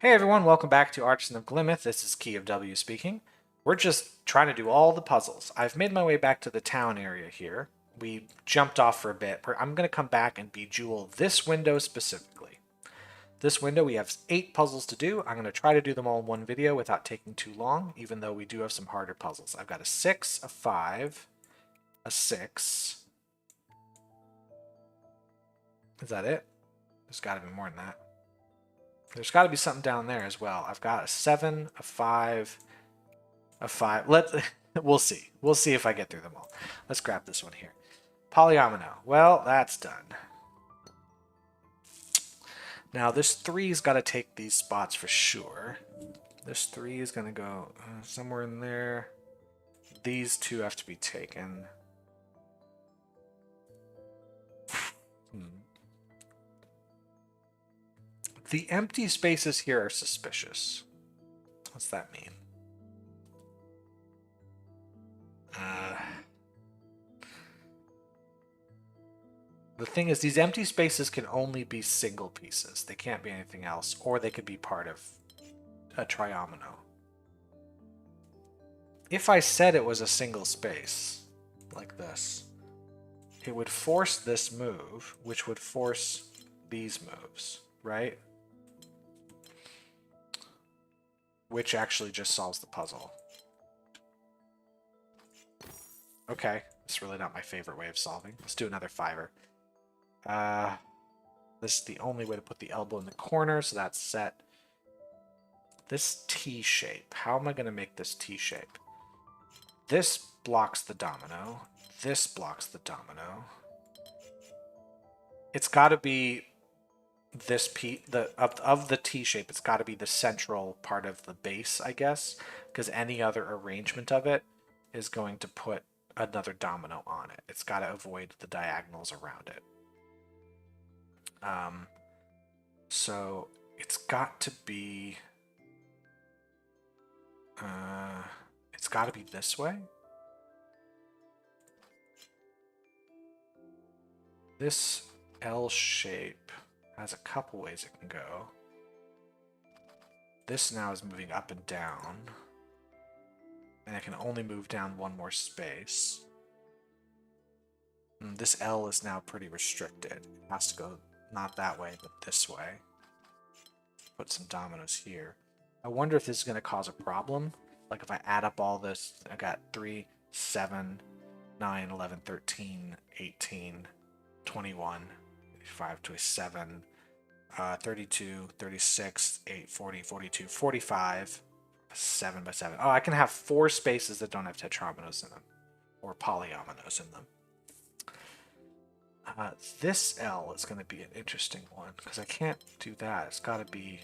Hey everyone, welcome back to Artisan of Glimmith. This is Key of W speaking. We're just trying to do all the puzzles. I've made my way back to the town area here. We jumped off for a bit. I'm going to come back and bejewel this window specifically. This window, we have 8 puzzles to do. I'm going to try to do them all in one video without taking too long, even though we do have some harder puzzles. I've got a 6, a 5, a 6. Is that it? There's got to be more than that. There's got to be something down there as well. I've got a 7, a 5, a 5. We'll see. We'll see if I get through them all. Let's grab this one here. Polyomino. Well, that's done. Now this 3's got to take these spots for sure. This 3 is going to go somewhere in there. These 2 have to be taken. The empty spaces here are suspicious. What's that mean? The thing is, these empty spaces can only be single pieces. They can't be anything else, or they could be part of a triomino. If I said it was a single space, like this, it would force this move, which would force these moves, right? Which actually just solves the puzzle. Okay, it's really not my favorite way of solving. Let's do another 5er. This is the only way to put the elbow in the corner, so that's set. This T shape. How am I going to make this T shape? This blocks the domino. This blocks the domino. It's got to be this piece of the T shape. It's got to be the central part of the base, I guess, because any other arrangement of it is going to put another domino on it. It's got to avoid the diagonals around it. So it's got to be this way. This L shape has a couple ways it can go. This now is moving up and down, and it can only move down one more space. And this L is now pretty restricted. It has to go not that way, but this way. Put some dominoes here. I wonder if this is going to cause a problem. Like if I add up all this, I got 3, 7, 9, 11, 13, 18, 21, 5 to a 7, 32, 36, 8, 40, 42, 45, 7 by 7. Oh, I can have 4 spaces that don't have tetrominoes in them, or polyominoes in them. This L is going to be an interesting one, because I can't do that. It's got to be...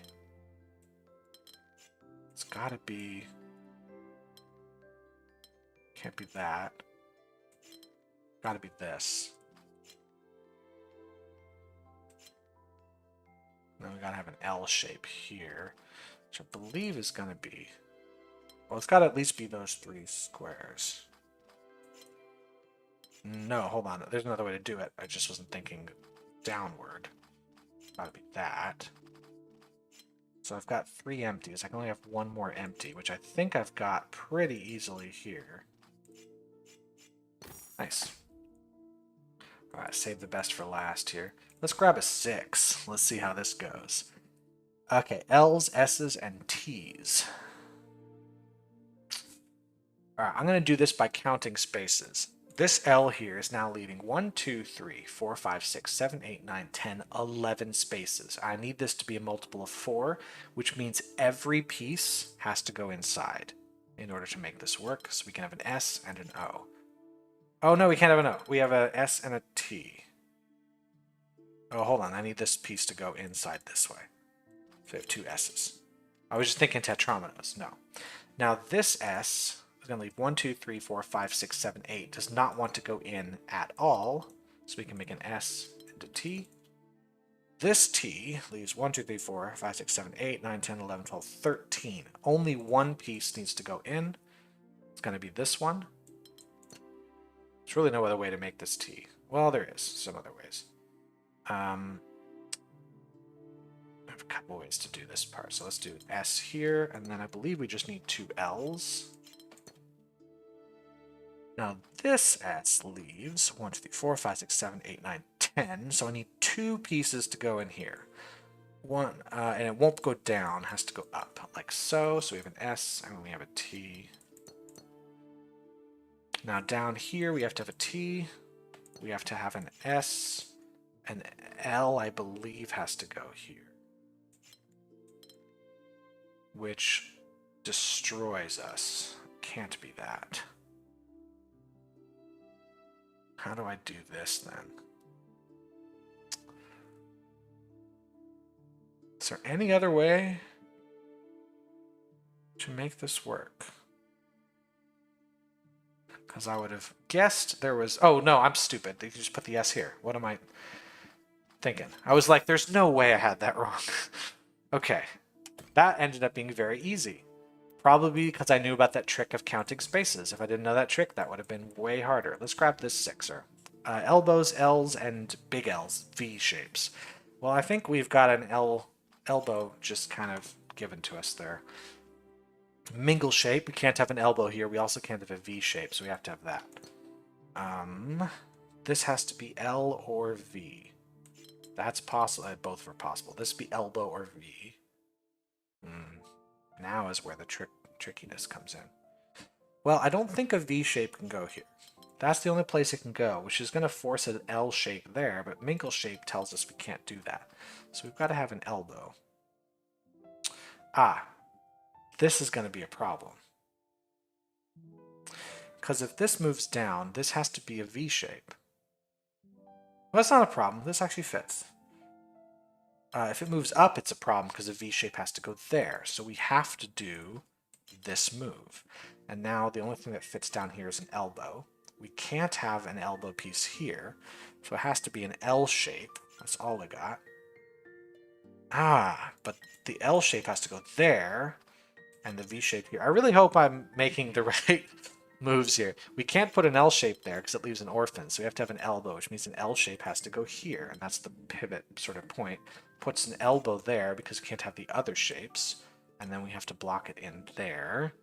Can't be that. Got to be this. Then we got to have an L shape here, which I believe is going to be... Well, it's got to at least be those 3 squares. No, hold on. There's another way to do it. I just wasn't thinking downward. Gotta be that. So I've got 3 empties. I can only have 1 more empty, which I think I've got pretty easily here. Nice. Alright, save the best for last here. Let's grab a 6. Let's see how this goes. Okay, L's, S's, and T's. Alright, I'm going to do this by counting spaces. This L here is now leaving 1, 2, 3, 4, 5, 6, 7, 8, 9, 10, 11 spaces. I need this to be a multiple of 4, which means every piece has to go inside in order to make this work. So we can have an S and an O. Oh no, we can't have an O. We have a S and a T. Oh, hold on. I need this piece to go inside this way. So we have 2 S's. I was just thinking tetrominoes. No. Now this S... going to leave 1, 2, 3, 4, 5, 6, 7, 8. Does not want to go in at all. So we can make an S into T. This T leaves 1, 2, 3, 4, 5, 6, 7, 8, 9, 10, 11, 12, 13. Only one piece needs to go in. It's going to be this one. There's really no other way to make this T. Well, there is some other ways. have a couple ways to do this part. So let's do S here, and then I believe we just need 2 L's. Now this S leaves 1, 2, 3, 4, 5, 6, 7, 8, 9, 10. So I need 2 pieces to go in here. One, and it won't go down, it has to go up, like so. So we have an S, and we have a T. Now down here we have to have a T. We have to have an S. An L, I believe, has to go here, which destroys us. Can't be that. How do I do this then? Is there any other way to make this work? Because I would have guessed there was... Oh, no, I'm stupid. They just put the S here. What am I thinking? I was like, there's no way I had that wrong. Okay. That ended up being very easy. Probably because I knew about that trick of counting spaces. If I didn't know that trick, that would have been way harder. Let's grab this sixer. Elbows, L's, and big L's, V shapes. Well, I think we've got an elbow just kind of given to us there. Mingle shape. We can't have an elbow here. We also can't have a V shape, so we have to have that. This has to be L or V. That's possible. Both are possible. This would be elbow or V. Now is where the trickiness comes in. Well, I don't think a V shape can go here. That's the only place it can go, which is going to force an L shape there, but mingle shape tells us we can't do that. So we've got to have an elbow. This is going to be a problem. Because if this moves down, this has to be a V shape. Well, that's not a problem. This actually fits. If it moves up, it's a problem because a V shape has to go there. So we have to do this move. And now the only thing that fits down here is an elbow. We can't have an elbow piece here. So it has to be an L shape. That's all I got. But the L shape has to go there. And the V shape here. I really hope I'm making the right moves here. We can't put an L shape there because it leaves an orphan. So we have to have an elbow, which means an L shape has to go here. And that's the pivot sort of point. Puts an elbow there because we can't have the other shapes. And then we have to block it in there.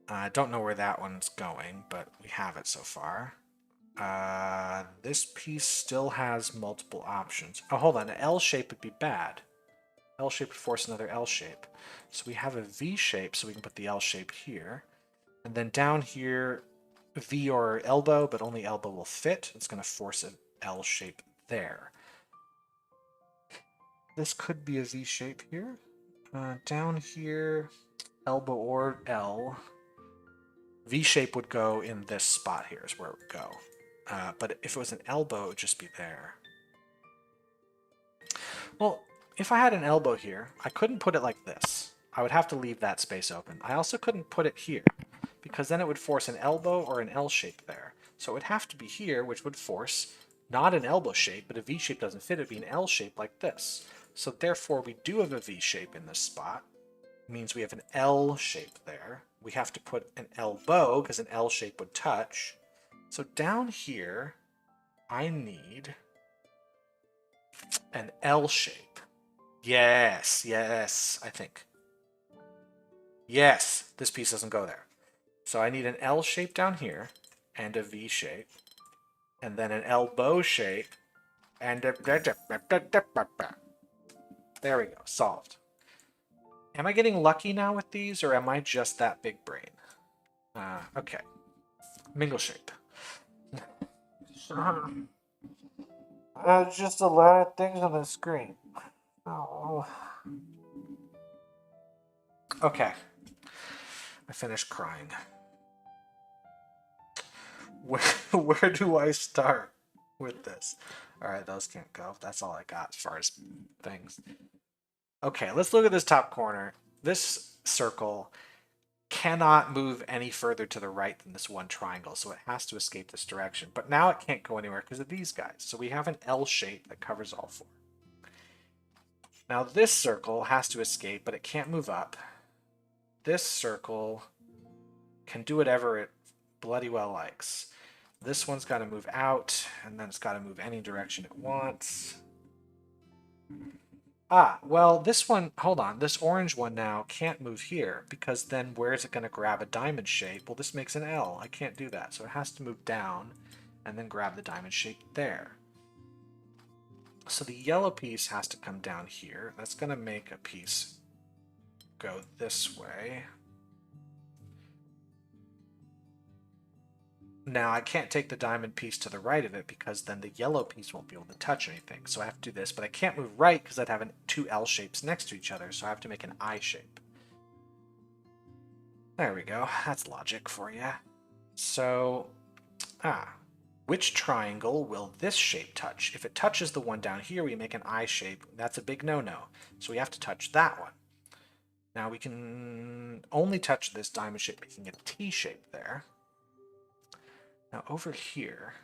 I don't know where that one's going, but we have it so far. This piece still has multiple options. Oh, hold on. An L shape would be bad. L shape would force another L shape. So we have a V shape, so we can put the L shape here. And then down here, V or elbow, but only elbow will fit. It's going to force an L shape there. This could be a V shape here. Down here, elbow or L. V shape would go in this spot here is where it would go. But if it was an elbow, it would just be there. Well, if I had an elbow here, I couldn't put it like this. I would have to leave that space open. I also couldn't put it here, because then it would force an elbow or an L shape there. So it would have to be here, which would force not an elbow shape, but a V shape doesn't fit. It would be an L shape like this. So therefore, we do have a V shape in this spot. It means we have an L shape there. We have to put an elbow, because an L shape would touch. So down here, I need an L shape. Yes, I think. Yes, this piece doesn't go there. So I need an L shape down here, and a V shape, and then an elbow shape, and a... There we go, solved. Am I getting lucky now with these, or am I just that big brain? Okay. Mingle shape. Just a lot of things on the screen. Oh. Okay. I finished crying. Where do I start with this? Alright, those can't go. That's all I got as far as things. Okay, let's look at this top corner. This circle cannot move any further to the right than this one triangle, so it has to escape this direction. But now it can't go anywhere because of these guys. So we have an L shape that covers all four. Now this circle has to escape, but it can't move up. This circle can do whatever it bloody well likes. This one's got to move out, and then it's got to move any direction it wants. Ah, well, this one, hold on, this orange one now can't move here because then where is it going to grab a diamond shape? Well, this makes an L. I can't do that. So it has to move down and then grab the diamond shape there. So the yellow piece has to come down here. That's going to make a piece go this way. Now I can't take the diamond piece to the right of it because then the yellow piece won't be able to touch anything. So I have to do this, but I can't move right because I'd have two L shapes next to each other. So I have to make an I shape. There we go. That's logic for you. So, which triangle will this shape touch? If it touches the one down here, we make an I shape. That's a big no-no. So we have to touch that one. Now we can only touch this diamond shape, making a T shape there. Now over here,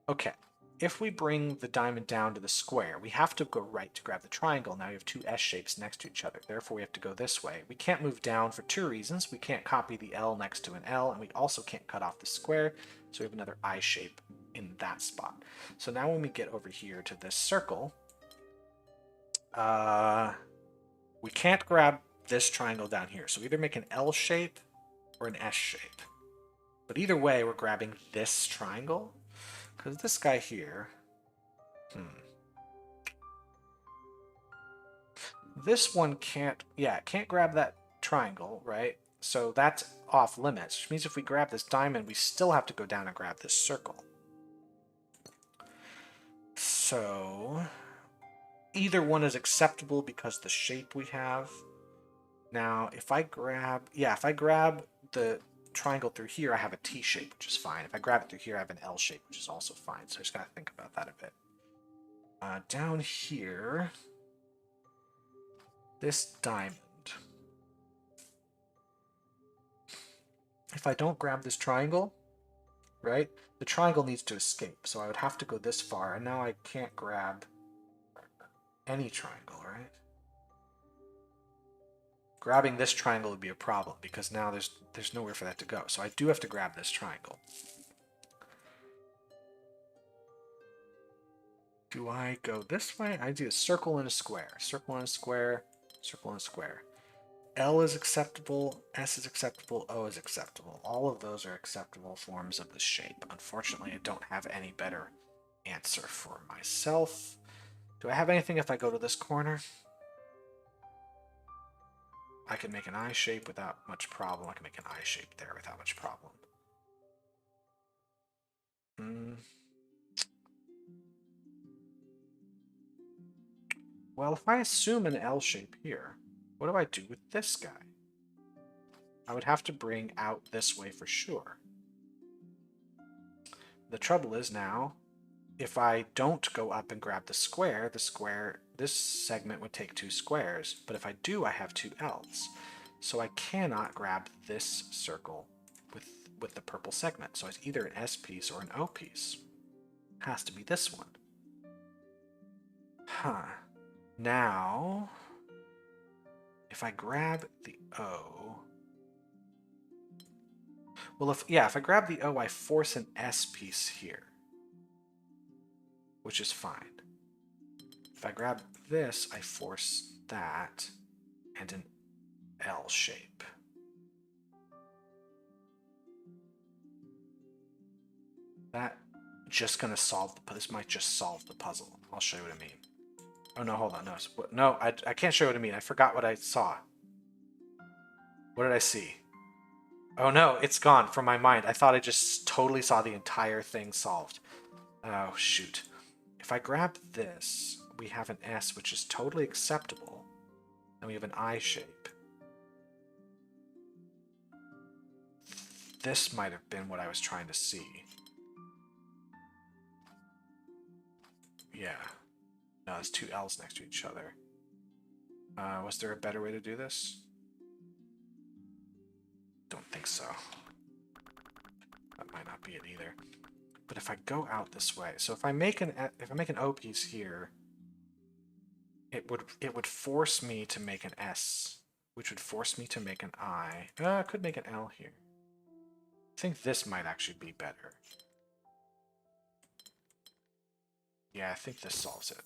okay, if we bring the diamond down to the square, we have to go right to grab the triangle. Now you have two S shapes next to each other. Therefore, we have to go this way. We can't move down for two reasons. We can't copy the L next to an L, and we also can't cut off the square. So we have another I shape in that spot. So now when we get over here to this circle, we can't grab this triangle down here. So either make an L shape or an S shape. But either way, we're grabbing this triangle. Because this guy here... This one can't... Yeah, it can't grab that triangle, right? So that's off limits, which means if we grab this diamond, we still have to go down and grab this circle. So... Either one is acceptable because the shape we have. Now, if I grab... Yeah, if I grab the triangle through here, I have a T shape, which is fine. If I grab it through here, I have an L shape, which is also fine. So I just got to think about that a bit. Down here, this diamond. If I don't grab this triangle, right, the triangle needs to escape. So I would have to go this far, and now I can't grab any triangle, right? Grabbing this triangle would be a problem because now there's nowhere for that to go. So I do have to grab this triangle. Do I go this way? I do a circle and a square. Circle and a square. Circle and a square. L is acceptable. S is acceptable. O is acceptable. All of those are acceptable forms of the shape. Unfortunately, I don't have any better answer for myself. Do I have anything if I go to this corner? I can make an I shape without much problem. I can make an I shape there without much problem. Well, if I assume an L shape here, what do I do with this guy? I would have to bring out this way for sure. The trouble is now, if I don't go up and grab the square, this segment would take two squares. But if I do, I have two L's. So I cannot grab this circle with the purple segment. So it's either an S piece or an O piece. It has to be this one. Now, if I grab the O... Well, if I grab the O, I force an S piece here, which is fine. If I grab this, I force that and an L shape. That just gonna solve the... This might just solve the puzzle. I'll show you what I mean. Oh no, hold on, no, I can't show you what I mean. I forgot what I saw. What did I see? Oh no, it's gone from my mind. I thought I just totally saw the entire thing solved. Oh shoot. If I grab this, we have an S, which is totally acceptable. And we have an I shape. This might have been what I was trying to see. Yeah. No, there's two L's next to each other. Was there a better way to do this? Don't think so. That might not be it either. But if I go out this way, so if I make an O piece here, it would force me to make an S, which would force me to make an I. I could make an L here. I think this might actually be better. Yeah, I think this solves it.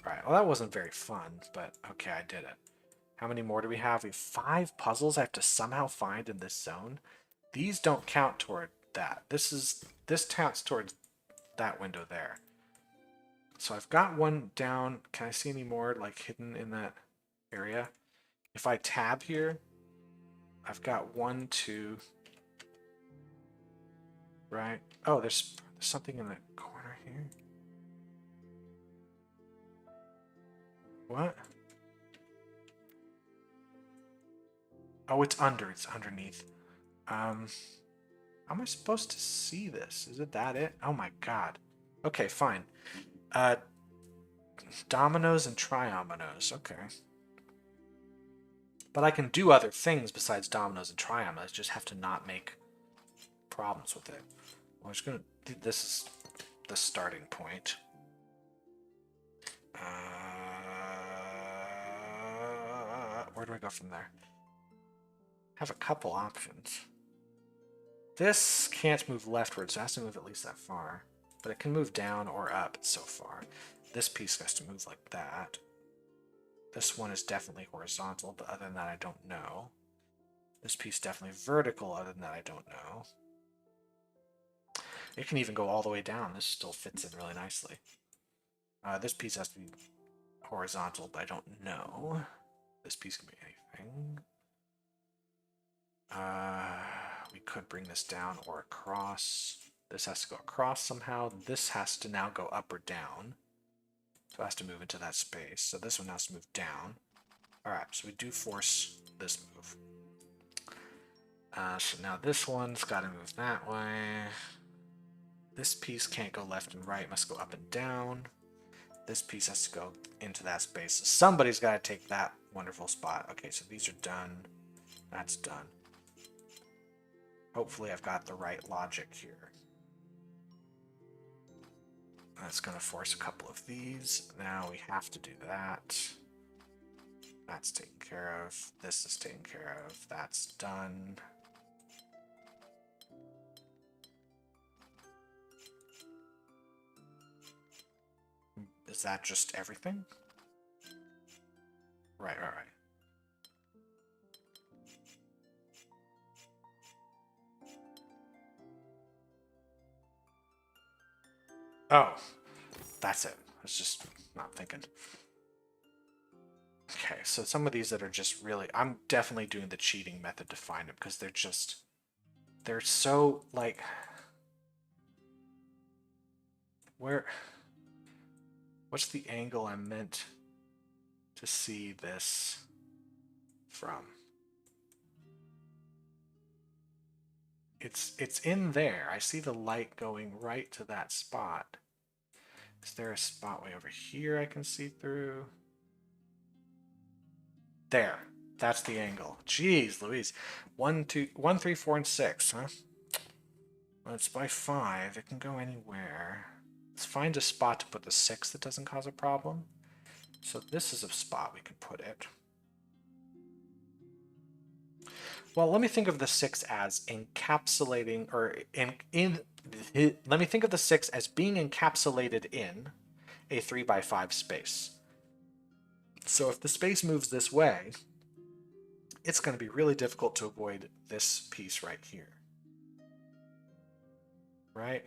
Right, well that wasn't very fun, but okay, I did it. How many more do we have? We have 5 puzzles I have to somehow find in this zone. These don't count toward that. This counts towards that window there. So I've got one down. Can I see any more like hidden in that area? If I tab here, I've got 1, 2. Right. Oh, there's something in the corner here. What? Oh, it's under. It's underneath. How am I supposed to see this? Is it that it? Oh my god. Okay, fine. Dominoes and triominoes. Okay. But I can do other things besides dominoes and triominoes. Just have to not make problems with it. I'm just gonna. This is the starting point. Where do I go from there? I have a couple options. This can't move leftward, so it has to move at least that far. But it can move down or up so far. This piece has to move like that. This one is definitely horizontal, but other than that, I don't know. This piece definitely vertical, other than that, I don't know. It can even go all the way down. This still fits in really nicely. This piece has to be horizontal, but I don't know. This piece can be anything. We could bring this down or across. This has to go across somehow. This has to now go up or down. So it has to move into that space. So this one has to move down. Alright, so we do force this move. So now this one's got to move that way. This piece can't go left and right, must go up and down. This piece has to go into that space. So somebody's got to take that wonderful spot. Okay, so these are done. That's done. Hopefully I've got the right logic here. That's going to force a couple of these. Now we have to do that. That's taken care of. This is taken care of. That's done. Is that just everything? Right. Oh, that's it. I was just not thinking. Okay, so some of these that are just really... I'm definitely doing the cheating method to find them because they're so, like... What's the angle I'm meant to see this from? It's in there. I see the light going right to that spot. Is there a spot way over here I can see through? There. That's the angle. Jeez Louise. 1, 2, 1, 3, 4, and 6, huh? Well, it's by 5. It can go anywhere. Let's find a spot to put the 6 that doesn't cause a problem. So this is a spot we can put it. Well, let me think of the 6 as encapsulating, or let me think of the 6 as being encapsulated in a 3 by 5 space. So if the space moves this way, it's going to be really difficult to avoid this piece right here. Right?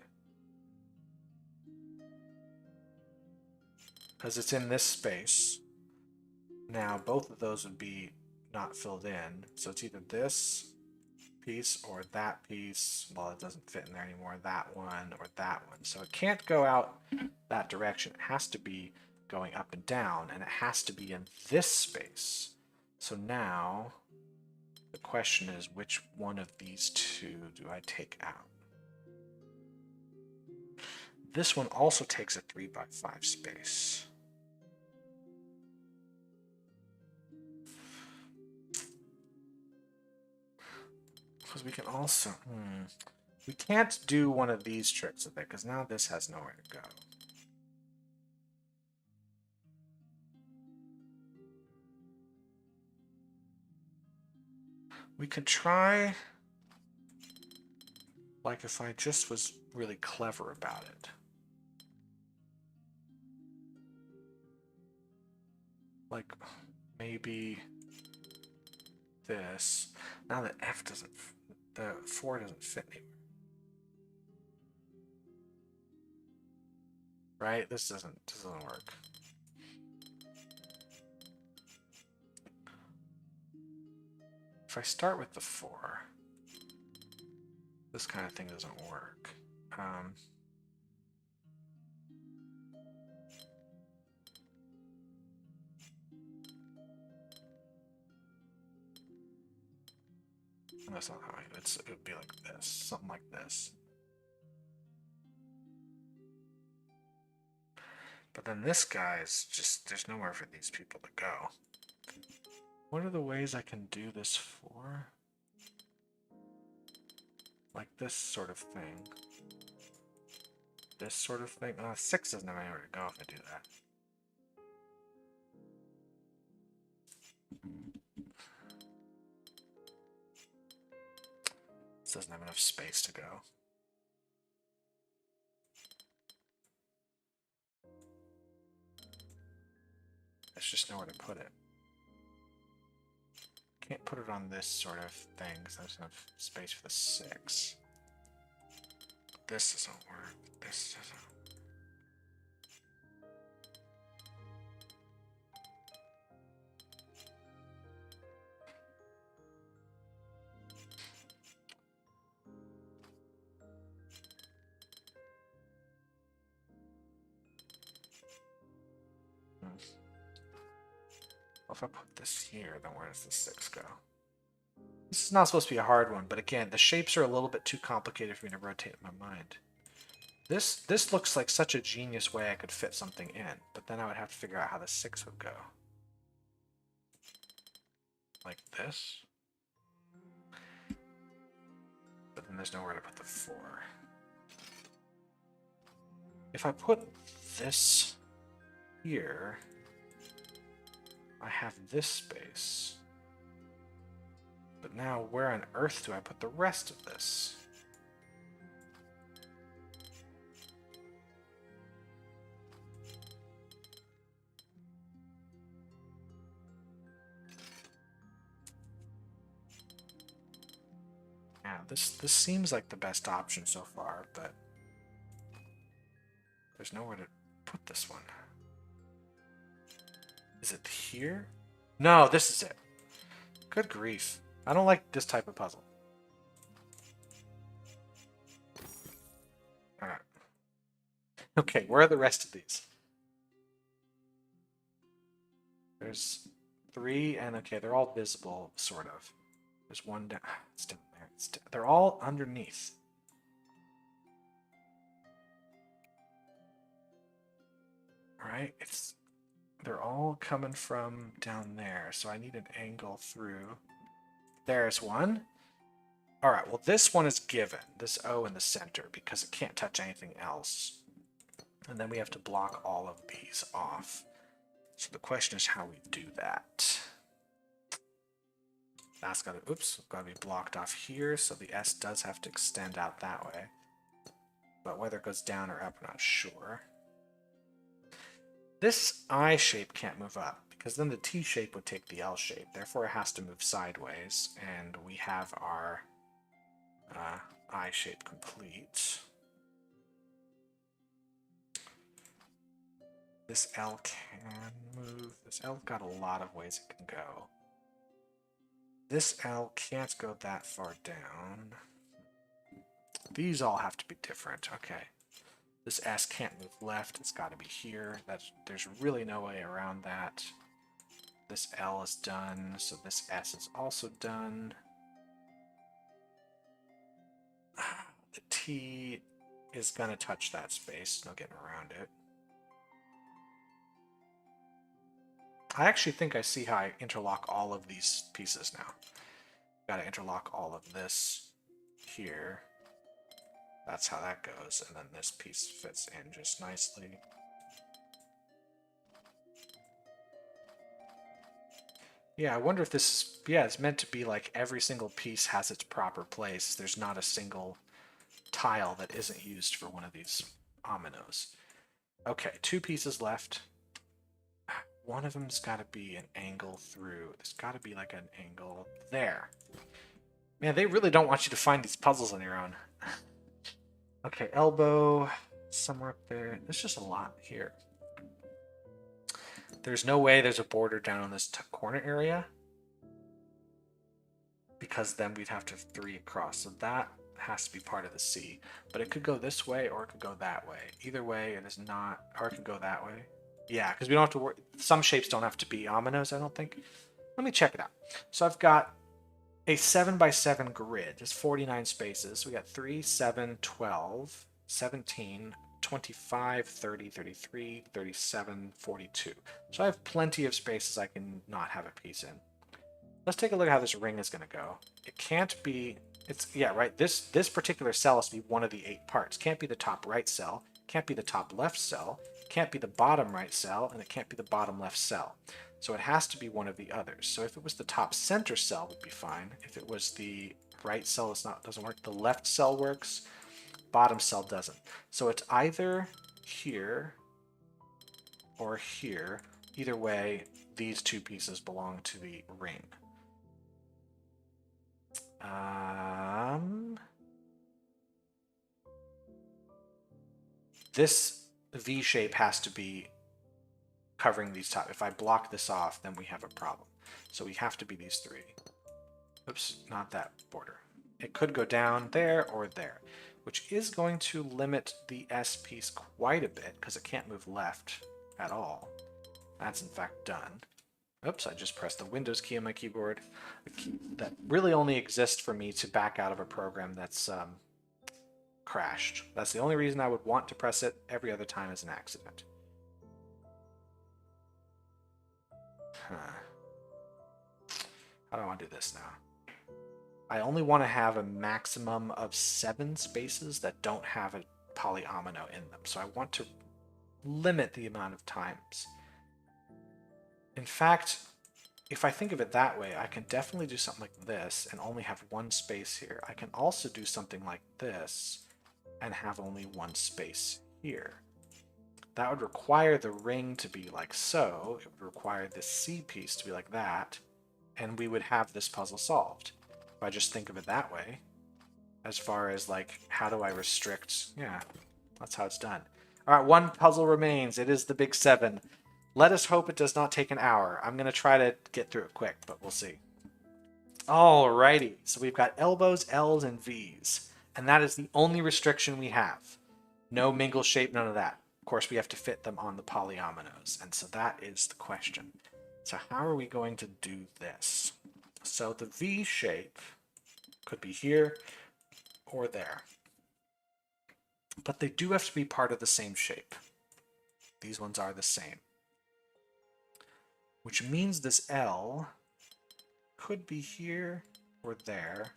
Because it's in this space. Now, both of those would be not filled in. So it's either this piece or that piece. Well, it doesn't fit in there anymore. That one or that one. So it can't go out that direction. It has to be going up and down, and it has to be in this space. So now the question is, which one of these two do I take out? This one also takes a 3 by 5 space. Because we can also... We can't do one of these tricks with it, because now this has nowhere to go. We could try... Like if I just was really clever about it. Like, maybe this. Now the F doesn't, the 4 doesn't fit anywhere. Right? This doesn't work. If I start with the 4, this kind of thing doesn't work. That's not how it would be like this, something like this. But then this guy is just, there's nowhere for these people to go. What are the ways I can do this for? Like this sort of thing. This sort of thing. 6 doesn't have anywhere to go if I do that. This doesn't have enough space to go. There's just nowhere to put it. Can't put it on this sort of thing because there's enough space for the 6. This doesn't work. This doesn't. Well, if I put this here, then where does the 6 go? This is not supposed to be a hard one, but again, the shapes are a little bit too complicated for me to rotate in my mind. This looks like such a genius way I could fit something in, but then I would have to figure out how the 6 would go. Like this. But then there's nowhere to put the 4. If I put this here, I have this space. But now where on earth do I put the rest of this? Yeah, this seems like the best option so far, but there's nowhere to put this one. Is it here? No, this is it. Good grief. I don't like this type of puzzle. Alright. Okay, where are the rest of these? There's 3, and okay, they're all visible, sort of. There's one down. It's down there. They're all underneath. Alright, they're all coming from down there, so I need an angle through. There's one. Alright, well this one is given, this O in the center, because it can't touch anything else. And then we have to block all of these off. So the question is how we do that. That's gotta be blocked off here, so the S does have to extend out that way. But whether it goes down or up, I'm not sure. This I shape can't move up, because then the T shape would take the L shape. Therefore, it has to move sideways, and we have our I shape complete. This L can move. This L got a lot of ways it can go. This L can't go that far down. These all have to be different. Okay. This S can't move left. It's got to be here. There's really no way around that. This L is done, so this S is also done. The T is going to touch that space. No getting around it. I actually think I see how I interlock all of these pieces now. Got to interlock all of this here. That's how that goes, and then this piece fits in just nicely. Yeah, I wonder if this is, yeah, it's meant to be like every single piece has its proper place. There's not a single tile that isn't used for one of these ominoes. Okay, 2 pieces left. one of them's got to be an angle through. There's got to be like an angle there. Man, they really don't want you to find these puzzles on your own. Okay, elbow, somewhere up there. There's just a lot here. There's no way there's a border down on this corner area, because then we'd have to have 3 across. So that has to be part of the C. But it could go this way or it could go that way. Either way, it is not, or it could go that way. Yeah, because we don't have to worry. Some shapes don't have to be ominoes, I don't think. Let me check it out. So I've got a 7x7 grid. There's 49 spaces. We got 3, 7, 12, 17, 25, 30, 33, 37, 42. So I have plenty of spaces I can not have a piece in. Let's take a look at how this ring is going to go. It can't be, yeah, right. This particular cell has to be one of the 8 parts. Can't be the top right cell, can't be the top left cell, can't be the bottom right cell, and it can't be the bottom left cell. So it has to be one of the others. So if it was the top center cell, would be fine. If it was the right cell, doesn't work. The left cell works, bottom cell doesn't. So it's either here or here. Either way, these 2 pieces belong to the ring. This V shape has to be covering these top. If I block this off, then we have a problem. So we have to be these 3. Oops, not that border. It could go down there or there, which is going to limit the S piece quite a bit because it can't move left at all. That's in fact done. Oops, I just pressed the Windows key on my keyboard. A key that really only exists for me to back out of a program that's crashed. That's the only reason I would want to press it. Every other time is an accident. How do I want to do this now? I only want to have a maximum of 7 spaces that don't have a polyomino in them. So I want to limit the amount of times. In fact, if I think of it that way, I can definitely do something like this and only have 1 space here. I can also do something like this and have only 1 space here. That would require the ring to be like so. It would require this C piece to be like that. And we would have this puzzle solved. If I just think of it that way, as far as like, how do I restrict? Yeah, that's how it's done. All right, 1 puzzle remains. It is the big 7. Let us hope it does not take an hour. I'm going to try to get through it quick, but we'll see. Alrighty, so we've got elbows, L's, and V's. And that is the only restriction we have. No mingle shape, none of that. Of course, we have to fit them on the polyominoes. And so that is the question. So how are we going to do this? So the V shape could be here or there. But they do have to be part of the same shape. These ones are the same. Which means this L could be here or there.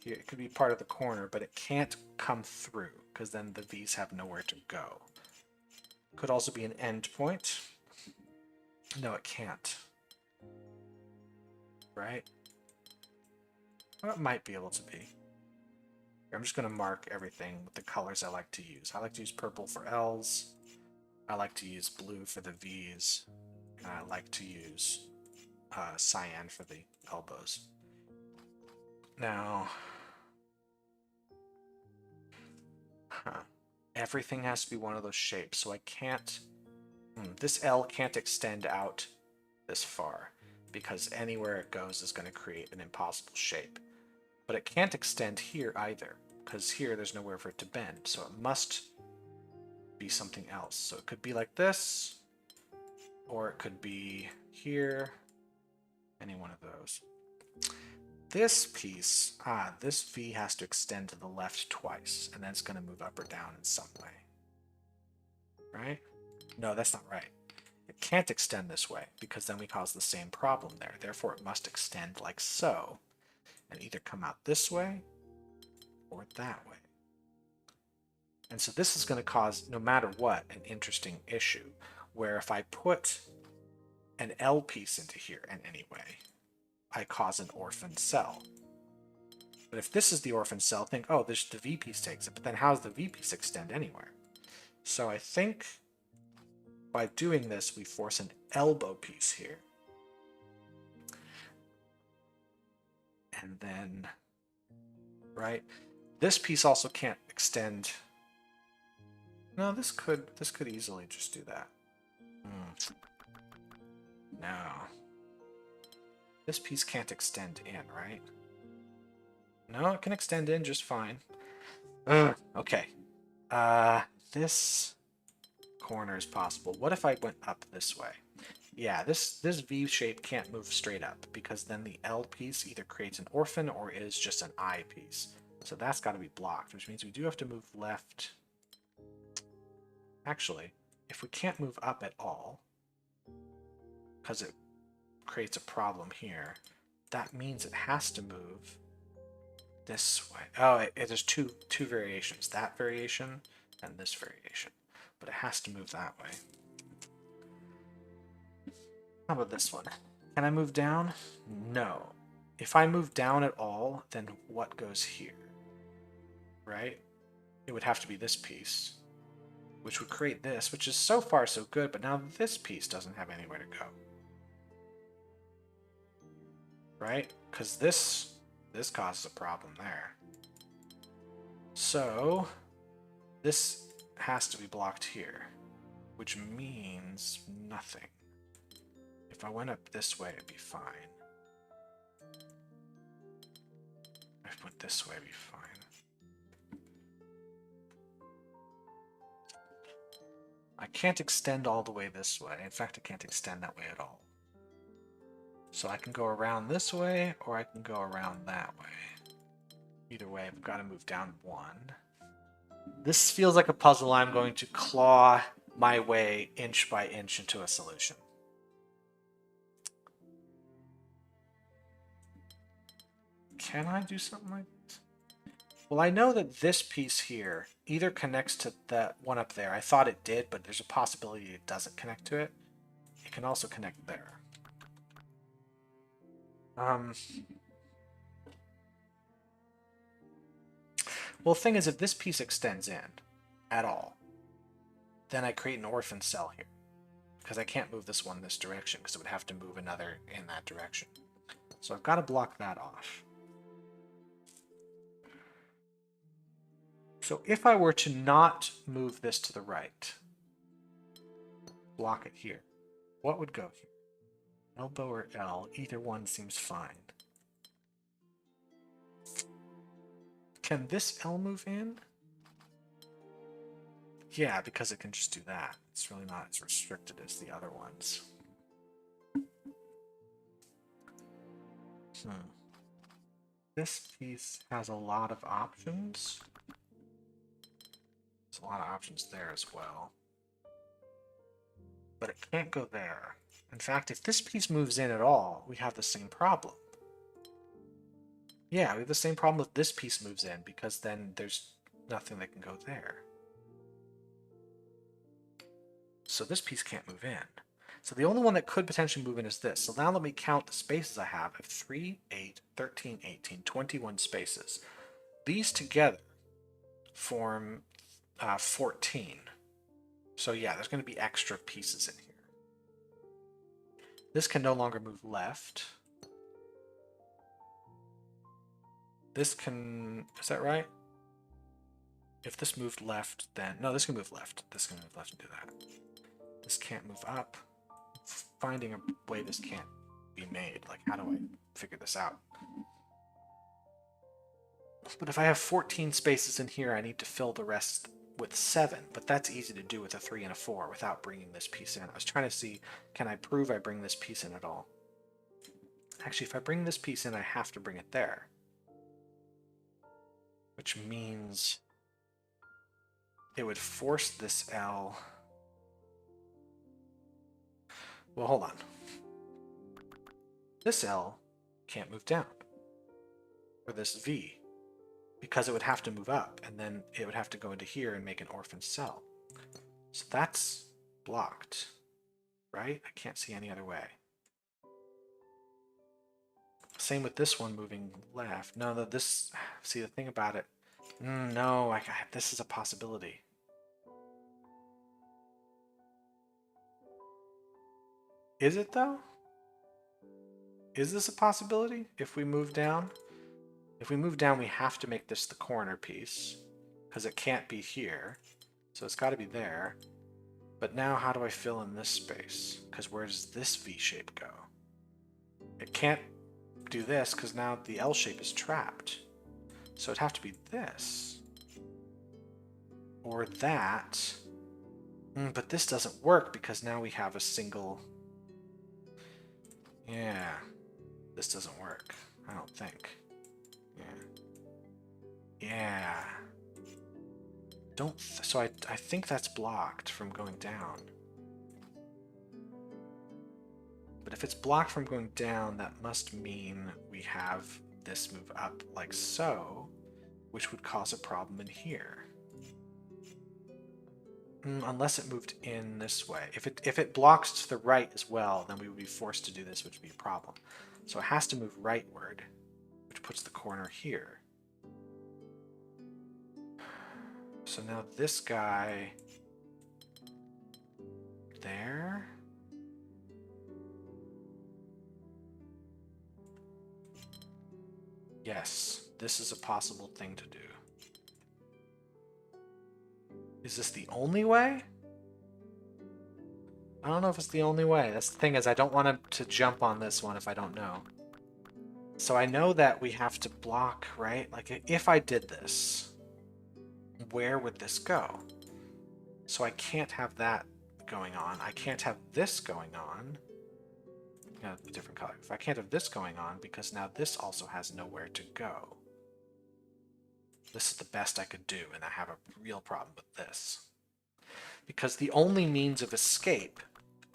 Here, it could be part of the corner, but it can't come through because then the V's have nowhere to go. Could also be an end point. No, it can't. Right? Well, it might be able to be. I'm just going to mark everything with the colors I like to use. I like to use purple for L's. I like to use blue for the V's. And I like to use cyan for the elbows. Now, everything has to be one of those shapes, so I can't... this L can't extend out this far, because anywhere it goes is going to create an impossible shape. But it can't extend here either, because here there's nowhere for it to bend, so it must be something else. So it could be like this, or it could be here, any one of those. This piece, this V has to extend to the left twice, and then it's going to move up or down in some way. Right? No, that's not right. It can't extend this way, because then we cause the same problem there. Therefore, it must extend like so, and either come out this way, or that way. And so this is going to cause, no matter what, an interesting issue, where if I put an L piece into here in any way, I cause an orphan cell. But if this is the orphan cell, think, oh, the V piece takes it, but then how does the V piece extend anywhere? So I think by doing this, we force an elbow piece here. And then, right, this piece also can't extend. No, this could easily just do that. No. This piece can't extend in, right? No, it can extend in just fine. Ugh, okay. This corner is possible. What if I went up this way? Yeah, this V shape can't move straight up because then the L piece either creates an orphan or is just an I piece. So that's got to be blocked, which means we do have to move left. Actually, if we can't move up at all, because it creates a problem here, that means it has to move this way. Oh, there's two variations. That variation and this variation. But it has to move that way. How about this one? Can I move down? No. If I move down at all, then what goes here? Right? It would have to be this piece, which would create this, which is so far so good, but now this piece doesn't have anywhere to go. Right? Because this causes a problem there. So this has to be blocked here, which means nothing. If I went up this way, it'd be fine. If I went this way, it'd be fine. I can't extend all the way this way. In fact, I can't extend that way at all. So I can go around this way, or I can go around that way. Either way, I've got to move down one. This feels like a puzzle I'm going to claw my way inch by inch into a solution. Can I do something like this? Well, I know that this piece here either connects to that one up there. I thought it did, but there's a possibility it doesn't connect to it. It can also connect there. Well, the thing is, if this piece extends in at all, then I create an orphan cell here. Because I can't move this one this direction, because it would have to move another in that direction. So I've got to block that off. So if I were to not move this to the right, block it here, what would go here? Elbow or L, either one seems fine. Can this L move in? Yeah, because it can just do that. It's really not as restricted as the other ones. This piece has a lot of options. There's a lot of options there as well. But it can't go there. In fact, if this piece moves in at all, we have the same problem. Yeah, we have the same problem if this piece moves in, because then there's nothing that can go there. So this piece can't move in. So the only one that could potentially move in is this. So now let me count the spaces I have. I have 3, 8, 13, 18, 21 spaces. These together form 14. So yeah, there's going to be extra pieces in here. This can no longer move left. This can... Is that right? If this moved left, then... No, this can move left. This can move left and do that. This can't move up. Finding a way this can't be made. Like, how do I figure this out? But if I have 14 spaces in here, I need to fill the rest with 7. But that's easy to do with a 3 and a 4 without bringing this piece in. I was trying to see, can I prove I bring this piece in at all? Actually, if I bring this piece in, I have to bring it there. Which means it would force this L... Well, hold on. This L can't move down. Or this V. Because it would have to move up, and then it would have to go into here and make an orphan cell. So that's blocked. Right? I can't see any other way. Same with this one moving left. No, this... See, the thing about it... No, this is a possibility. Is it though? Is this a possibility if we move down? If we move down, we have to make this the corner piece because it can't be here. So it's got to be there. But now how do I fill in this space? Because where does this V shape go? It can't do this because now the L shape is trapped. So it'd have to be this. Or that. But this doesn't work because now we have a single... Yeah. This doesn't work. I don't think. Yeah. So I think that's blocked from going down. But if it's blocked from going down, that must mean we have this move up like so, which would cause a problem in here. Unless it moved in this way. If it blocks to the right as well, then we would be forced to do this, which would be a problem. So it has to move rightward, which puts the corner here. So now this guy there. Yes, this is a possible thing to do. Is this the only way? I don't know if it's the only way. That's the thing, is I don't want to jump on this one if I don't know. So I know that we have to block, right? Like if I did this, where would this go? So I can't have that going on. I can't have this going on. A different color. If I can't have this going on, because now this also has nowhere to go. This is the best I could do, and I have a real problem with this. Because the only means of escape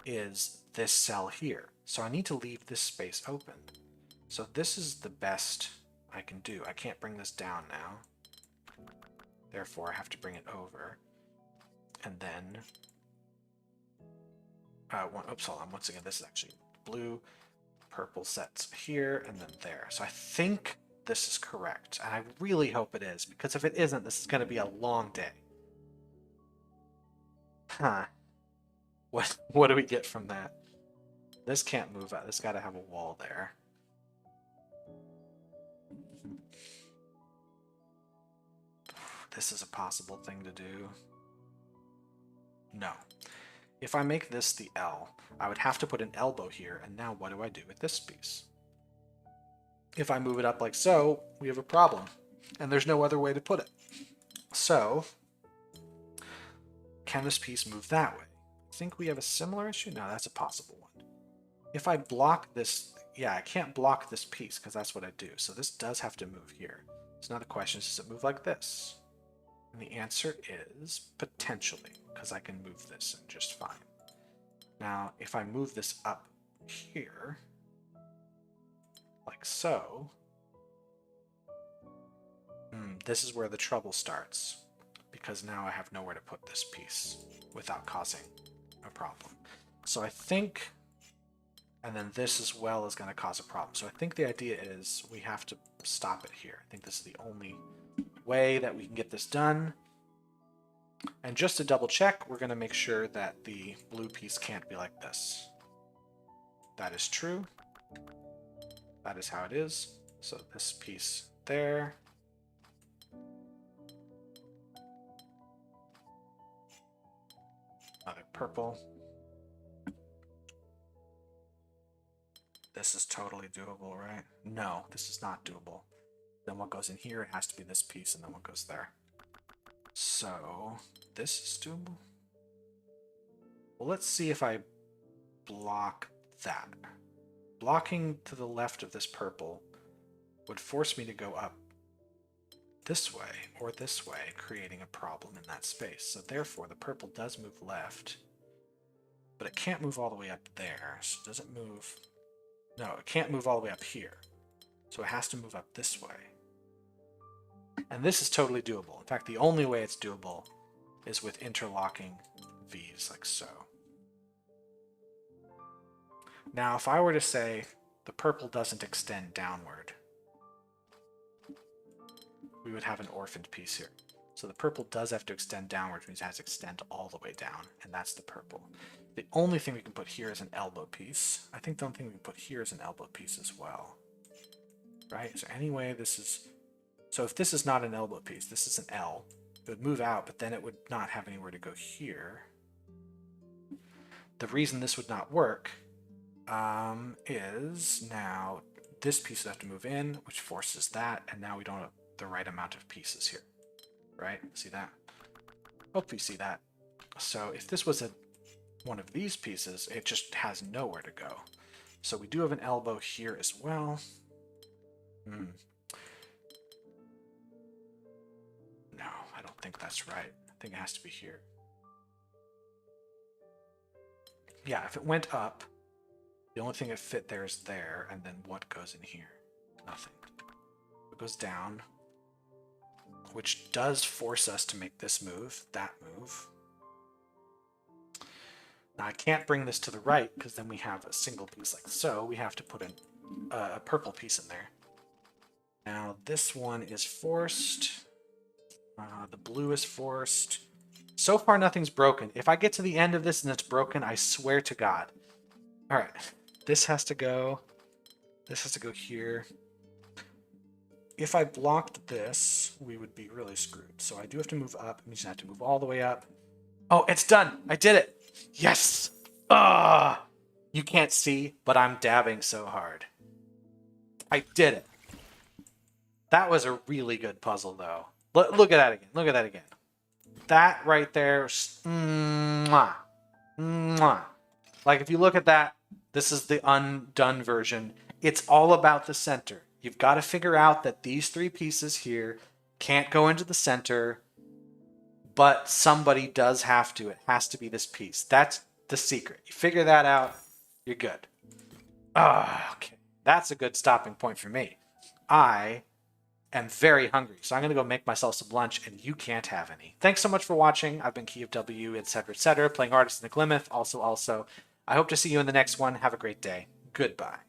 is this cell here. So I need to leave this space open. So this is the best I can do. I can't bring this down now. Therefore, I have to bring it over. And then... oops, hold on. Once again, this is actually blue. Purple sets here, and then there. So I think this is correct. And I really hope it is, because if it isn't, this is going to be a long day. Huh. What do we get from that? This can't move out. This got to have a wall there. This is a possible thing to do. No. If I make this the L, I would have to put an elbow here, and now what do I do with this piece? If I move it up like so, we have a problem, and there's no other way to put it. So, can this piece move that way? I think we have a similar issue. No, that's a possible one. If I block this, yeah, I can't block this piece because that's what I do. So this does have to move here. So now the question is, does it move like this? And the answer is potentially, because I can move this in just fine. Now, if I move this up here, like so, this is where the trouble starts, because now I have nowhere to put this piece without causing a problem. So I think, and then this as well is going to cause a problem. So I think the idea is we have to stop it here. I think this is the only way that we can get this done. And just to double check, we're going to make sure that the blue piece can't be like this. That is true. That is how it is. So this piece there. Another purple. This is totally doable, right? No, this is not doable. Then what goes in here, it has to be this piece, and then what goes there. So this is doable. Well, let's see if I block that. Blocking to the left of this purple would force me to go up this way or this way, creating a problem in that space. So therefore, the purple does move left, but it can't move all the way up there. So does it move? No, it can't move all the way up here. So it has to move up this way. And this is totally doable. In fact, the only way it's doable is with interlocking V's like so. Now, if I were to say the purple doesn't extend downward, we would have an orphaned piece here. So the purple does have to extend downward, which means it has to extend all the way down, and that's the purple. The only thing we can put here is an elbow piece. I think the only thing we can put here is an elbow piece as well. Right? Is there any way this is... So if this is not an elbow piece, this is an L. It would move out, but then it would not have anywhere to go here. The reason this would not work is now this piece would have to move in, which forces that, and now we don't have the right amount of pieces here. Right? See that? Hope you see that. So if this was one of these pieces, it just has nowhere to go. So we do have an elbow here as well. No, I don't think that's right. I think it has to be here. Yeah, if it went up, the only thing that fit there is there, and then what goes in here? Nothing. It goes down, which does force us to make this move, that move. Now I can't bring this to the right because then we have a single piece like so. We have to put a purple piece in there. Now this one is forced. The blue is forced. So far nothing's broken. If I get to the end of this and it's broken, I swear to God. All right, this has to go. This has to go here. If I blocked this, we would be really screwed. So I do have to move up. It means I have to move all the way up. Oh, it's done. I did it. Yes! Ah! You can't see, but I'm dabbing so hard. I did it. That was a really good puzzle, though. Look at that again. Look at that again. That right there. Mwah. Mwah. Like, if you look at that, this is the undone version. It's all about the center. You've got to figure out that these three pieces here can't go into the center, but somebody does have to. It has to be this piece. That's the secret. You figure that out, you're good. Okay. That's a good stopping point for me. I am very hungry, so I'm going to go make myself some lunch, and you can't have any. Thanks so much for watching. I've been Key of W, etc., playing Artisan and Glimmith. Also, I hope to see you in the next one. Have a great day. Goodbye.